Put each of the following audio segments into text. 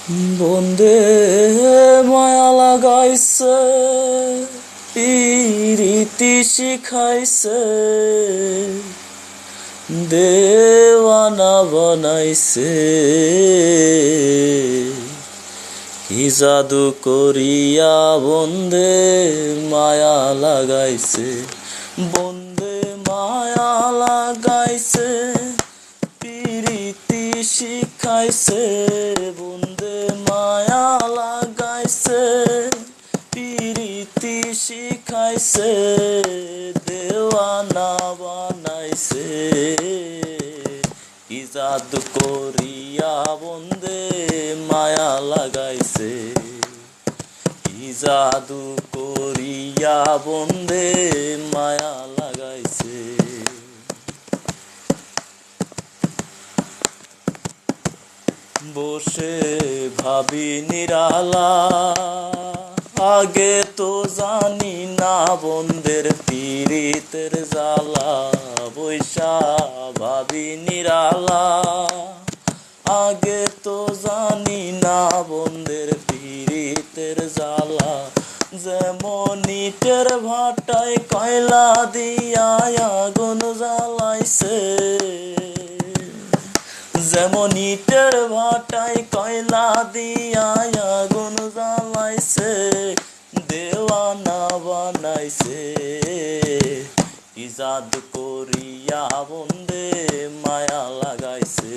বন্দে মায়া লাগাইছে, পিরিতি শিখাইছে, দেওয়ানা বানাইছে। কি জাদু করিয়া বন্দে মায়া লাগাইছে, বন্দে মায়া লাগাইছে, পিরিতি শিখাইছে, বন্দে মায়া লাগাইছে, পিরিতি শিখাইছে, দেওয়ানা বানাইছে। কি জাদু করিয়া বন্দে মায়া লাগাইছে, কি জাদু করিয়া বন্দে মায়া লাগাইছে। বসে ভাবি নিরালা, আগে তো জানি না বন্দের পীড়িতের জ্বালা। বৈশা ভাবি নিরালা, আগে তো জানি না বন্দের পীড়িতের জ্বালা। যেমন ইটের ভাটায় কয়লা দিয়া আগুন জ্বালাইছে, যেমন ইটের ভাটায় কয়লা দিয়া আগুন জ্বালাইছে, দেওয়ানা বানাইছে। কি জাদু করিয়া বন্দে মায়া লাগাইছে,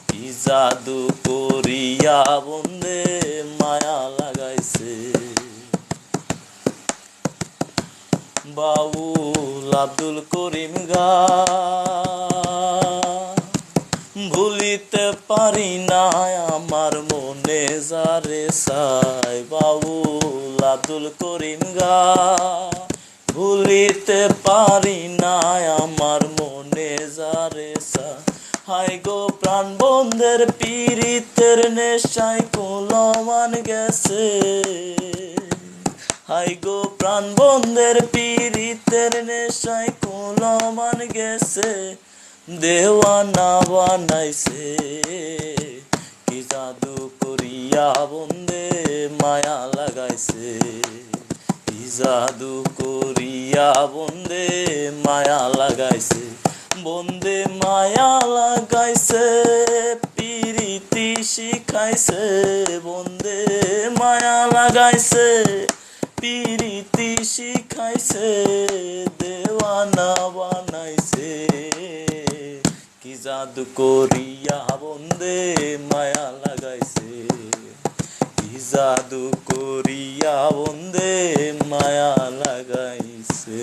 কি জাদু করিয়া বন্দে মায়া লাগাইছে। বাউল আব্দুল করিম ভুলিতে পারি না আমার মনে যারে চাই। বাউল আব্দুল করিম ভুলিতে পারি না আমার মনে যারে চাই। হাই গো প্রাণ বন্ধের পীড়িতের নেশায় কুলমান গেছে, হাই গো প্রাণ বন্ধের পীড়িতের নেশায় কুলমান গেছে, দেওয়ানা বানাইছে। কি জাদু করিয়া বন্দে মায়া লাগাইছে, কি জাদু করিয়া বন্দে মায়া লাগাইছে। বন্দে মায়া লাগাইছে, পিরিতি শিখাইছে, বন্দে মায়া লাগাইছে, পিরিতি শিখাইছে, দেওয়ানা বানাইছে। কি জাদু করিয়া বন্দে মায়া লাগাইছে, কি জাদু করিয়া বন্দে মায়া লাগাইছে।